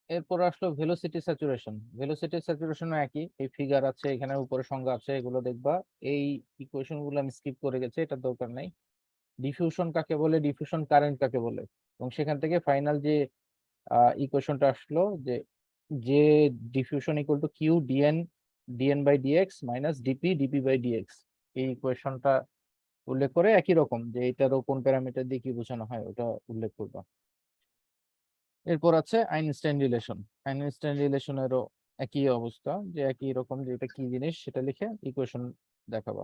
এরপর আসলো velocity saturation. Velocity স্যাচুরেশনও একই, এই ফিগার আছে, এখানে উপরে সংজ্ঞা আছে, এগুলো দেখবা। এই ইকুয়েশন গুলো আমি স্কিপ করে গেছি, এটা দরকার নাই। ডিফিউশন কাকে বলে, ডিফিউশন কারেন্ট কাকে বলে, এবং সেখান থেকে ফাইনাল যে ইকুয়েশনটা আসলো যে যে diffusion equal to Q DN, DN by DX minus DP, DP by DX. এই ইকুয়েশনটা উল্লেখ করে একই রকম যে এটারও কোন প্যারামিটার দিয়ে কি বোঝানো হয় ওটা উল্লেখ করবা। এরপর আছে আইনস্টাইন রিলেশন। আইনস্টাইন রিলেশনেরও একই অবস্থা, যে একই রকম যে এটা কি জিনিস সেটা লিখে ইকুয়েশন দেখাবা।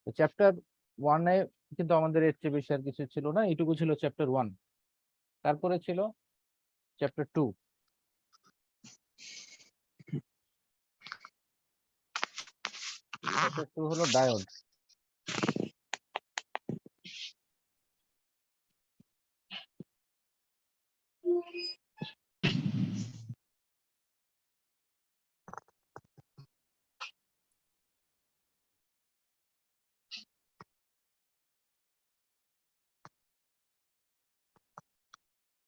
তো চ্যাপ্টার 1-এ কিন্তু আমাদের এর চেয়ে বেশি আর কিছু ছিল না, এইটুকু ছিল চ্যাপ্টার 1। তারপরে ছিল চ্যাপ্টার 2। চ্যাপ্টার 2 হলো ডায়োড।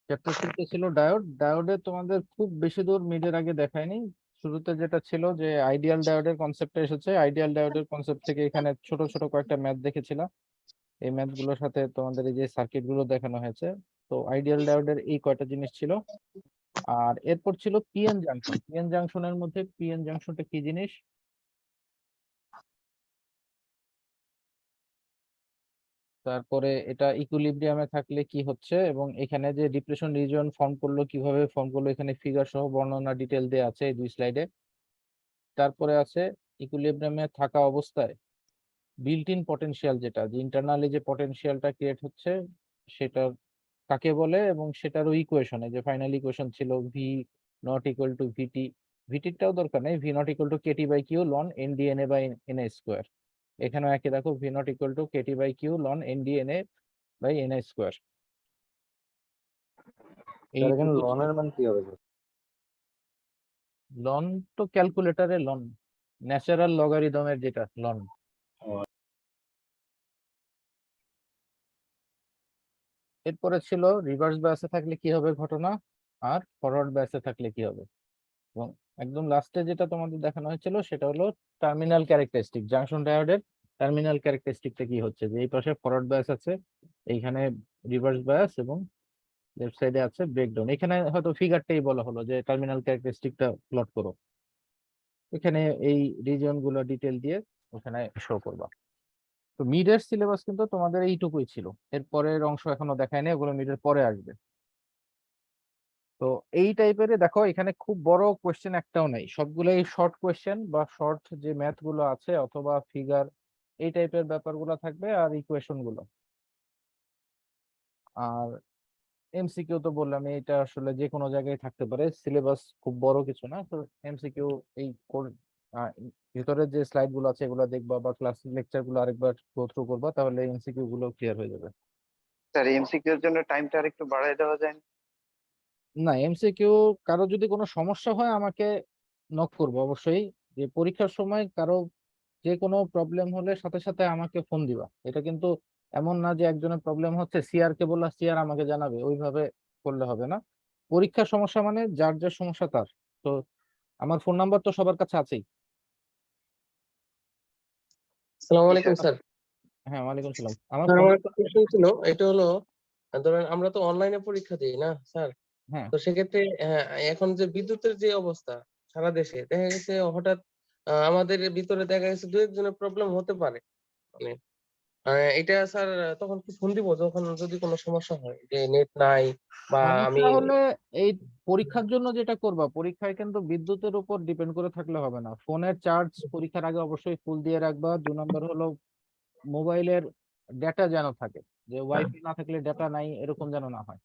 চ্যাপ্টার 2 তে ছিল ডায়োড। ডায়োডে তোমাদের খুব বেশি দূর মিডের আগে দেখায়নি। শুরুতে যেটা ছিল যে আইডিয়াল ডায়োডের কনসেপ্টটা এসেছে, আইডিয়াল ডায়োডের কনসেপ্ট থেকে এখানে ছোট ছোট কয়েকটা ম্যাথ দেখেছিলাম। এই ম্যাথ গুলোর সাথে তোমাদের এই যে সার্কিট গুলো দেখানো হয়েছে। তো আইডিয়াল ডায়োডের এই কয়টা জিনিস ছিল। আর এরপর ছিল পিএন জাংশন। পিএন জাংশনের মধ্যে পিএন জাংশনটা কি জিনিস, তারপরে এটা ইকুইলিব্রিয়ামে থাকলে কি হচ্ছে, এবং এখানে যে ডিপ্রেশন রিজিয়ন ফর্ম করলো, কিভাবে ফর্ম করলো, এখানে ফিগার সহ বর্ণনা ডিটেল দেওয়া আছে এই 2 স্লাইডে। তারপরে আছে ইকুইলিব্রিয়ামে থাকা অবস্থায় বিল্ট ইন পটেনশিয়াল, যেটা যে ইন্টারনালি যে পটেনশিয়ালটা ক্রিয়েট হচ্ছে সেটা কাকে বলে, এবং সেটারও ইকুয়েশনে যে ফাইনাল ইকুয়েশন ছিল V nought equal to VT. ভিটিটাও দরকার নেই, V nought equal to KT by Q ln N D N A by N A square. এখানেও একই দেখো, V nought equal to KT by Q ln N D N A by N A square. এখানে লনের মান কি হবে? Loan তো ক্যালকুলেটরে loan, natural লগারিদমের যেটা লন। এরপরে ছিল রিভার্স বায়াসে থাকলে কি হবে ঘটনা, আর ফরওয়ার্ড বায়াসে থাকলে কি হবে। এবং একদম লাস্টে যেটা তোমাদের দেখানো হয়েছিল সেটা হলো টার্মিনাল ক্যারেক্টারিস্টিক। জাংশন ডায়োডের টার্মিনাল ক্যারেক্টারিস্টিকটা কি হচ্ছে, যে এই পাশে ফরওয়ার্ড বায়াস আছে, এইখানে রিভার্স বায়াস, এবং লেফট সাইডে আছে ব্রেকডাউন। এখানে হয়তো ফিগারটাই বলা হলো যে টার্মিনাল ক্যারেক্টারিস্টিকটা প্লট করো। এখানে এই রিজিয়ন গুলো ডিটেল দিয়ে ওখানে শো করবা। তো মিডের সিলেবাস কিন্তু তোমাদের এইটুকুই ছিল, এর পরের অংশ এখনো দেখায়নি, ওগুলো মিডের পরে আসবে। তো এই টাইপের দেখো, এখানে খুব বড় কোয়েশ্চেন একটাও নাই, সবগুলোই শর্ট কোয়েশ্চেন বা শর্ট যে ম্যাথ গুলো আছে অথবা ফিগার, এই টাইপের ব্যাপারগুলো থাকবে, আর ইকুয়েশন গুলো। আর এমসিকিউ তো বললাম, এটা আসলে যে কোনো জায়গায় থাকতে পারে, সিলেবাস খুব বড় কিছু না। তো এমসিকিউ এই ভিতরে যে স্লাইড গুলো আছে এগুলো দেখবা, বা ক্লাস লেকচার গুলো আরেকবার গো থ্রু করবা, তাহলে এমসিকিউ গুলো ক্লিয়ার হয়ে যাবে। স্যার এমসিকিউ এর জন্য টাইমটা আরেকটু বাড়ায় দেওয়া যায় না? না, এমসিকিউ কারো যদি কোনো সমস্যা হয় আমাকে নক করবো অবশ্যই। যে পরীক্ষার সময় কারো যে কোনো প্রবলেম হলে সাথে সাথে আমাকে ফোন দিবা। এটা কিন্তু এমন না যে একজনের প্রবলেম হচ্ছে সিআর কে বললা সিআর আমাকে জানাবে, ওইভাবে করলে হবে না। পরীক্ষার সমস্যা মানে যার যার সমস্যা তার। তো আমার ফোন নাম্বার তো সবার কাছে আছেই। আসসালামু আলাইকুম স্যার। হ্যাঁ, ওয়ালাইকুম সালাম। আমার স্যার ফোন, আমার একটা কোশ্চেন ছিল, এটা হলো ধরেন আমরা তো অনলাইনে পরীক্ষা দিই না স্যার, হ্যাঁ তো সেক্ষেত্রে এখন যে বিদ্যুতের যে অবস্থা সারা দেশে দেখা গেছে হঠাৎ আমাদের ভিতরে দেখা গেছে দু একজনের প্রবলেম হতে পারে, মানে এটা স্যার তখন কি ফোন দিব যখন যদি কোনো সমস্যা হয় যে নেট নাই বা আমি সমস্যা হলে এই পরীক্ষার জন্য যেটা করবা, পরীক্ষায় কিন্তু বিদ্যুতের উপর ডিপেন্ড করে থাকলে হবে না। ফোনের চার্জ পরীক্ষার আগে অবশ্যই ফুল দিয়ে রাখবা। 2 নম্বর হলো মোবাইলের ডেটা যেন থাকে, যে ওয়াইফাই না থাকলে ডেটা নাই এরকম যেন না হয়।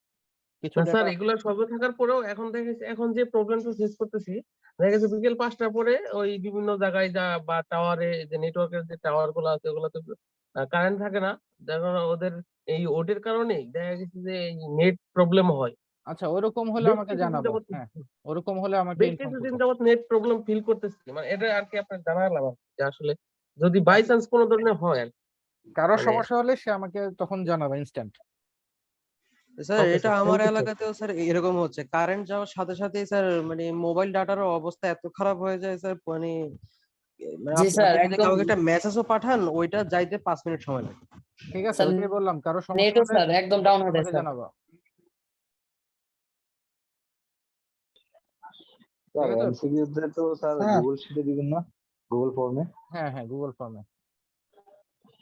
কিছু না স্যার, ডেটা, এগুলো সবে থাকার পরেও এখন দেখা গেছে এখন যে প্রবলেমটা ফেস করতেছি, দেখা গেছে বিকেল 5টার পরে ওই বিভিন্ন জায়গায় যা বা টাওয়ারে যে নেটওয়ার্কের যে টাওয়ার গুলো আছে ওগুলোতে কারেন্ট থাকে না, যার কারণে ওদের এই ওটির কারণেই দেখা গেছে যে নেট প্রবলেম হয়। আচ্ছা ওরকম হলে বেশ আমাকে কিছুদিন জানাবা। যাবত হ্যাঁ, ওরকম হলে আমাকে বেশ ইনফর্ম কিছুদিন করবো। যাবত নেট প্রবলেম ফিল করতেছি, মানে এটা আর কি আপনার জানালাম আর কি, যে আসলে যদি বাই হ্যাঁ, চান্স কোনো ধরনের হয় আর কি, কারো মানে সমস্যা হলে সে আমাকে তখন জানাবে ইনস্ট্যান্ট। স্যার Okay, এটা sir. আমার Thank you, sir. এলাকাতেও স্যার এরকম হচ্ছে, কারেন্ট যাওয়ার সাথে সাথেই স্যার মানে মোবাইল ডাটার অবস্থা এত খারাপ হয়ে যায় স্যার, মানে মানে জি স্যার, আপনি যদি একদম। কাউকে একটা মেসেজও পাঠান ওইটা যাইতে 5 মিনিট সময় লাগে। ঠিক আছে, স্যার ওইটাই বললাম, কারো সমস্যা নেটও হলে স্যার একদম ডাউন হয়ে যায় আমাকে স্যার। জানাবা। স্যার ঠিক আছে? এমসিকিউ তে তো স্যার গুগল শিটে দিবেন না, গুগল ফর্মে? হ্যাঁ হ্যাঁ, গুগল ফর্মে।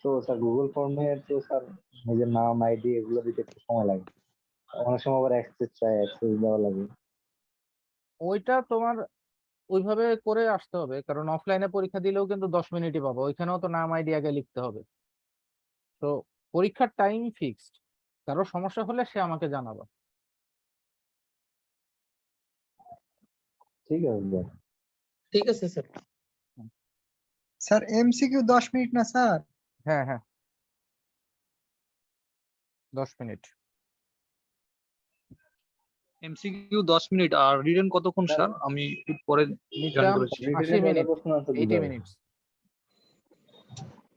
তো স্যার গুগল ফর্মে তো স্যার নিজের নাম আইডি এগুলো দিতে একটু সময় লাগে, অনেক সময় আবার অ্যাক্সেস চাই, অ্যাক্সেস দেওয়া লাগে। ওইটা তোমার ওইভাবে করে আসতে হবে, কারণ অফলাইনে পরীক্ষা দিলেও কিন্তু 10 মিনিটই পাবো, ওইখানেও তো নাম আইডি আগে লিখতে হবে। তো পরীক্ষার টাইম ফিক্সড, কারো সমস্যা হলে সে আমাকে জানাবে। ঠিক আছে স্যার। ঠিক আছে স্যার। স্যার এমসিকিউ 10 মিনিট না স্যার? হ্যাঁ হ্যাঁ, 10 minute. MCQ 10 minute are written কতক্ষণ স্যার? আমি একটু পরে জয়েন মিডটার্ম করেছি। 80 রিটেনে কয়টা মিনিট, প্রশ্ন আনসার দিতে 80 হবে? মিনিটস।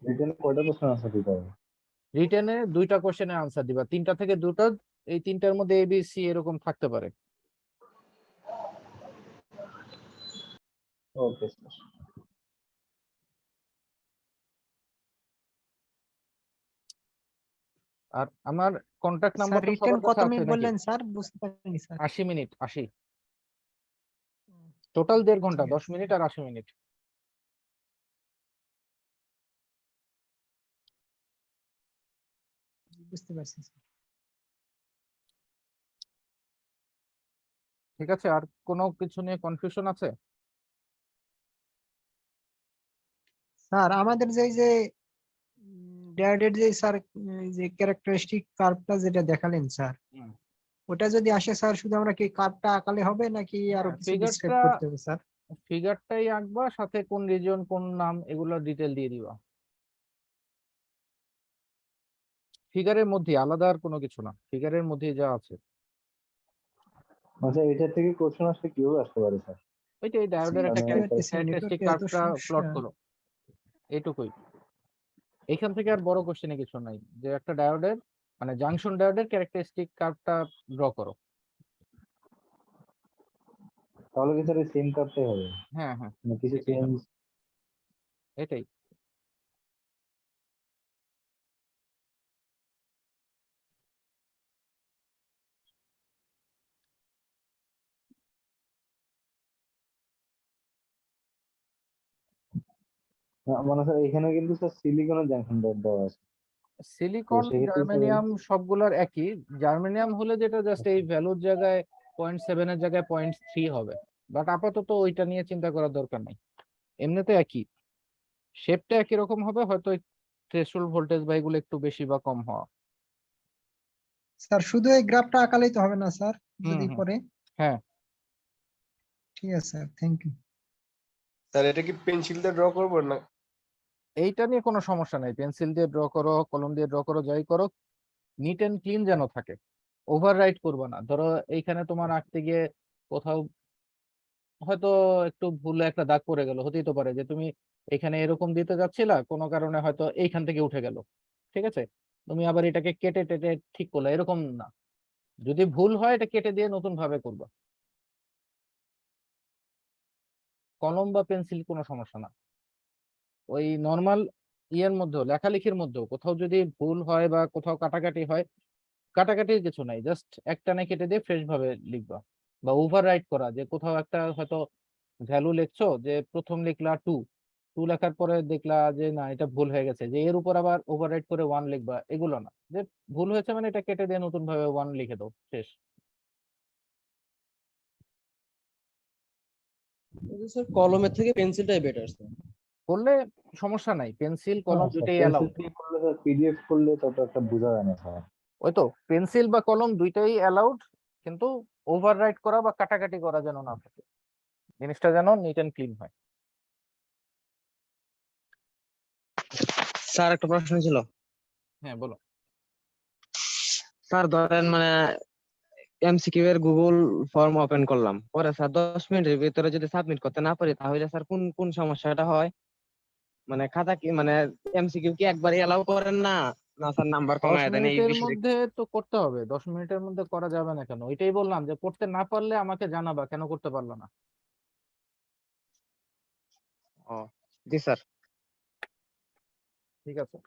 রিটেনে কয়টা প্রশ্ন আনসার দিতে হবে? রিটেনে 2টা কোশ্চেনের আনসার দিবা, 3টা থেকে 2টা, এই 3টার মধ্যে এ বি সি এরকম থাকতে পারে। ওকে স্যার। আর আমার কন্টাক্ট স্যার নাম্বার তো রিটেন সবার কত কাছে আছে মিনিট নাকি? বললেন স্যার? বুঝতে পারিনি স্যার। 80 মিনিট, 80 টোটাল 1.5 ঘন্টা, ঠিক 10 আছে। মিনিট আর 80 মিনিট। বুঝতে পারছি স্যার। ঠিক আছে, আর কোনো কিছু নিয়ে কনফিউশন আছে? স্যার আমাদের যে ডেয়ারের যে স্যার যে ক্যারেক্টারিস্টিক কার্ভটা যেটা দেখালেন স্যার, হুম। ওটা যদি আসে স্যার, শুধু আমরা কি কার্ভটা আঁকালে হবে নাকি আরো হ্যাঁ, কিছু ডিসক্রাইব করতে হবে স্যার? ফিগারটাই আঁকবা, সাথে কোন রিজিয়ন কোন নাম এগুলো ডিটেল দিয়ে দিবা। ফিগারের মধ্যে আলাদা আর কোনো কিছু না, ফিগারের মধ্যে যা আছে। আচ্ছা, এটা থেকে কোশ্চেন আসলে কিভাবে আসতে পারে স্যার? ওইটাই ডায়োডের একটা বুঝতে পারতেছি, ক্যারেক্টারিস্টিক নেটওয়ার্কে এত কার্ভটা প্লট সমস্যা। করো, এইটুকুই। এখান থেকে আর বড় কোশ্চেনে কিছু নাই, যে একটা ডায়োডের মানে জাংশন ডায়োডের ক্যারেক্টারিস্টিক কার্ভটা ড্র করো। তাহলে কি স্যার সেম কার্ভটাই হবে? হ্যাঁ হ্যাঁ, মানে কিছু এটাই হবে, চেঞ্জ? এটাই। মানে স্যার এখানে কিন্তু স্যার সিলিকনের জাংশন দেওয়া আছে। সিলিকন সেক্ষেত্রে জার্মেনিয়াম সবগুলোর একই। জার্মেনিয়াম হলে যেটা জাস্ট এই ভ্যালুর জায়গায় 0.7 এর জায়গায় 0.3 হবে, বাট আপাতত ওইটা নিয়ে চিন্তা করার দরকার নাই, এমনিতে একই, শেপটা একই রকম হবে, হয়তো থ্রেশহোল্ড ভোল্টেজ বা এগুলো একটু বেশি বা কম হওয়া। স্যার শুধু এই গ্রাফটা আঁকালেই তো হবে না স্যার, হুম যদি হুম, পরে? হ্যাঁ। ঠিক আছে স্যার, থ্যাংক ইউ। স্যার এটা কি পেন্সিল দিয়ে ড্র করবো না? এইটা নিয়ে কোনো সমস্যা নাই, পেন্সিল দিয়ে ড্র করো, কলম দিয়ে ড্র করো, যাই করো, নিট এন্ড ক্লিন যেন থাকে, ওভার রাইট করবো না। ধরো এইখানে তোমার আঁকতে গিয়ে কোথাও হয়তো একটু ভুলে একটা দাগ পড়ে গেল, হতেই তো পারে যে তুমি এখানে এরকম দিতে যাচ্ছিলা, কোনো কারণে হয়তো এইখান থেকে উঠে গেল, ঠিক আছে, তুমি আবার এটাকে কেটে টেটে ঠিক করলে, এরকম না। যদি ভুল হয় এটা কেটে দিয়ে নতুন ভাবে করবা। কলম বা পেন্সিল কোনো সমস্যা না, ওই নর্মাল ইয়ের মধ্যেও লেখালেখির মধ্যেও কোথাও যদি ভুল হয় বা কোথাও কাটাকাটি হয়, কাটাকাটির কিছু নাই, জাস্ট একটানে কেটে দিয়ে ফ্রেশ ভাবে লিখবা। বা ওভার রাইট করা, যে কোথাও একটা হয়তো ভ্যালু লিখছো, যে প্রথম লিখলা 2, 2 লেখার পরে দেখলা যে না এটা ভুল হয়ে গেছে, যে এর উপর আবার ওভার রাইট করে 1 লিখবা, এগুলো না, যে ভুল হয়েছে মানে এটা কেটে দিয়ে নতুন ভাবে 1 লিখে দাও, শেষ। স্যার কলমের থেকে পেন্সিলটাই বেটার স্যার। করলে সমস্যা নাই, পেন্সিল কলম দুইটাই পেন্সিল অ্যালাউড। দিয়ে করলে স্যার পিডিএফ করলে তত একটা বোঝা যায় না স্যার। ওই তো পেন্সিল বা কলম দুইটাই অ্যালাউড, কিন্তু ওভার রাইট করা বা কাটাকাটি করা যেন না থাকে, জিনিসটা যেন নিট এন্ড ক্লিন হয়। স্যার একটা প্রশ্ন ছিল। হ্যাঁ বলো। স্যার ধরেন মানে এমসিকিউ এর গুগল ফর্ম ওপেন করলাম, পরে স্যার 10 মিনিটের ভিতরে যদি সাবমিট করতে না পারি তাহলে স্যার কোন কোন সমস্যাটা হয়? মানে খাতা কি মানে এমসিকিউ কি একবার এলাও করেন না, না স্যার নাম্বার 10 কমায় দেন এই মিনিটের বিষয়ে। মধ্যে তো করতে হবে, 10 মিনিটের মধ্যে করা যাবে না কেন? এটাই বললাম যে করতে না পারলে আমাকে জানাবা কেন করতে পারলো না। ও জি স্যার। ঠিক আছে।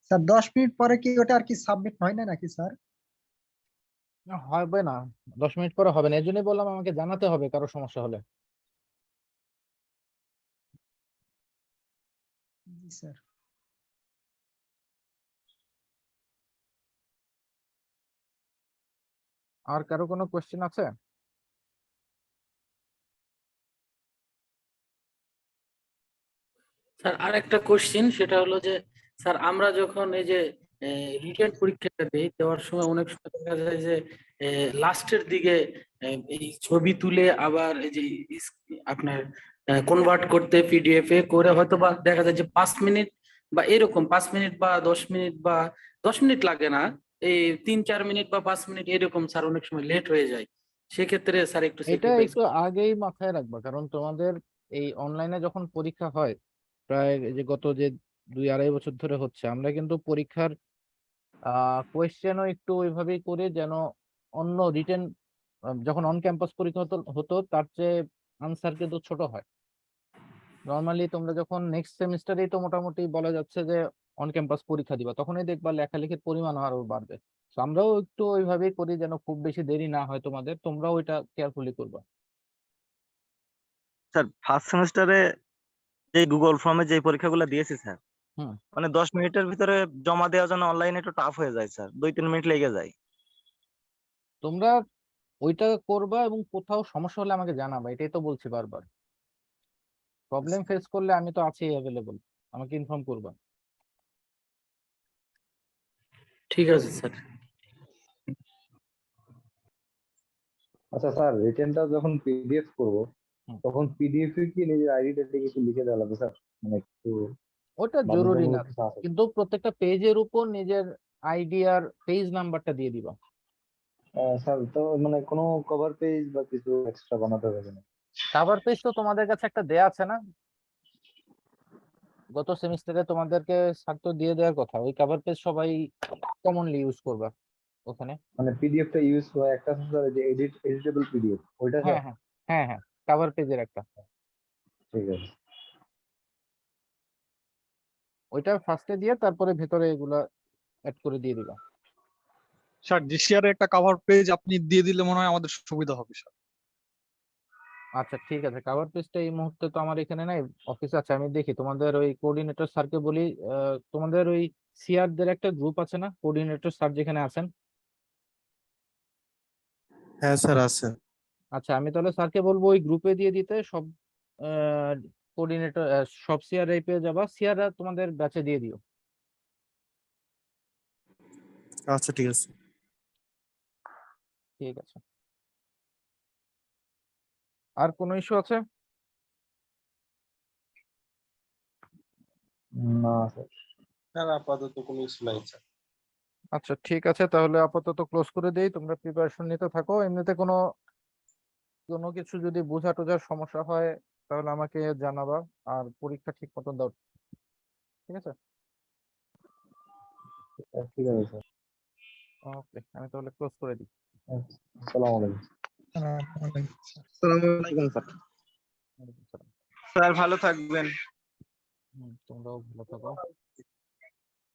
স্যার 10 মিনিট পরে কি ওটা আর কি সাবমিট হয় না নাকি স্যার? না, হবে না, 10 মিনিট পরে হবে না, এর জন্যই বললাম আমাকে জানাতে হবে কারো সমস্যা হলে। জি স্যার। আর কারো কোনো কোয়েশ্চেন আছে? স্যার আরেকটা কোশ্চিন, সেটা হলো যে স্যার আমরা যখন এই যে রিটেন পরীক্ষাটা দিই, দেওয়ার সময় অনেক সময় দেখা যায় যে লাস্টের দিকে এই ছবি তুলে আবার এই যে আপনার কনভার্ট করতে পিডিএফ এ করে হয়তো বা দেখা যায় যে 5 মিনিট বা এরকম 5 মিনিট বা 10 মিনিট বা 10 মিনিট লাগে না, এই 3-4 মিনিট বা 5 মিনিট এরকম স্যার অনেক সময় লেট হয়ে যায়। সেক্ষেত্রে স্যার একটু এটা স্যাক্রিফাইস। একটু আগেই মাথায় রাখবা, কারণ তোমাদের এই অনলাইনে যখন পরীক্ষা হয় প্রায় এই যে গত যে 2-2.5 বছর ধরে হচ্ছে, আমরা কিন্তু পরীক্ষার কোয়েশ্চেনও একটু ওইভাবেই করি যেন অন্য রিটেন যখন অন ক্যাম্পাস পরীক্ষা হতো হতো তার চেয়ে আনসার কিন্তু ছোট হয়। নর্মালি তোমরা যখন নেক্সট সেমিস্টারেই তো মোটামুটি বলা যাচ্ছে যে অন ক্যাম্পাস পরীক্ষা দিবা, তখনই দেখবা লেখালেখির পরিমাণ আরো বাড়বে। তো আমরাও একটু ওইভাবেই করি যেন খুব বেশি দেরি না হয় তোমাদের, তোমরাও ওইটা কেয়ারফুলি করবা। স্যার ফার্স্ট সেমিস্টারে যে গুগল ফর্মে যে পরীক্ষাগুলো দিয়েছি স্যার, হুম। মানে 10 মিনিটের ভিতরে জমা দেওয়ার জন্য অনলাইনে একটু টাফ হয়ে যায় স্যার, 2-3 মিনিট লেগে যায়। তোমরা ওইটা করবা এবং কোথাও সমস্যা হলে আমাকে জানাবা, এটাই তো বলছি বারবার। প্রবলেম ফেস করলে আমি তো আছি অ্যাভেলেবল, আমাকে ইনফর্ম করবা। ঠিক আছে স্যার। আচ্ছা স্যার, রিটেনটা যখন পিডিএফ করব হুম। তখন পিডিএফ এ কি নিজের আইডিটা কিছু লিখে দেওয়া লাগবে স্যার? মানে একটু ওটা জরুরি না, বাধ্যতামূলক কিছু আছে? কিন্তু প্রত্যেকটা পেজের উপর নিজের আইডি আর পেজ নাম্বারটা দিয়ে দিবা। স্যার তো মানে কোনো কভার পেজ বা কিছু এক্সট্রা বানাতে হবে না? কাভার পেজ তো তোমাদের কাছে একটা দেয়া আছে না? গত সেমিস্টারে তোমাদেরকে স্যার তো দিয়ে দেওয়ার কথা, ওই কভার পেজ সবাই কমনলি ইউজ করবা ওখানে। মানে পিডিএফটা ইউজ হয় একটা আছে স্যার, যে এডিটেবল পিডিএফ, ওইটা হ্যাঁ স্যার? হ্যাঁ হ্যাঁ হ্যাঁ, কভার পেজের একটা, ঠিক আছে। ওইটা ফার্স্টে দিয়ে তারপরে ভেতরে এগুলা অ্যাড করে দিয়ে দিবা। স্যার জিসিআর একটা কভার পেজ আপনি দিয়ে দিলে মনে হয় আমাদের সুবিধা হবে স্যার। আচ্ছা ঠিক আছে, কভার পেজটা এই মুহূর্তে তো আমার এখানে নাই, অফিসে আছে, আমি দেখি তোমাদের ওই কোঅর্ডিনেটর স্যারকে বলি। তোমাদের ওই সিআর দের একটা গ্রুপ আছে না, কোঅর্ডিনেটর স্যার যেখানে আছেন? হ্যাঁ স্যার আছে। আচ্ছা আমি তাহলে স্যারকে বলবো ওই গ্রুপে দিয়ে দিতে সব কোঅর্ডিনেটর, সব সিআর পেয়ে যাবা, সিআররা তোমাদের ব্যাচে দিয়ে দিও। আচ্ছা ঠিক আছে। ঠিক আছে। আর কোনো ইস্যু আছে? না স্যার। স্যার আপাতত কোনো ইস্যু নাই স্যার। আচ্ছা ঠিক আছে, তাহলে আপাতত ক্লোজ করে দেই, তোমরা প্রিপারেশন নিতে থাকো। এমনিতে কোনো কোনো কিছু যদি বোঝা টোঝার সমস্যা হয় তাহলে আমাকে জানাবা, আর পরীক্ষা ঠিক মতন দাও, ঠিক আছে? ঠিক আছে স্যার। ওকে, আমি তাহলে ক্লোজ করে দিই। আসসালামু আলাইকুম। আসসালামু আলাইকুম স্যার। ওয়ালাইকুম আসসালাম। স্যার ভালো থাকবেন। তোমরাও ভালো থাকো।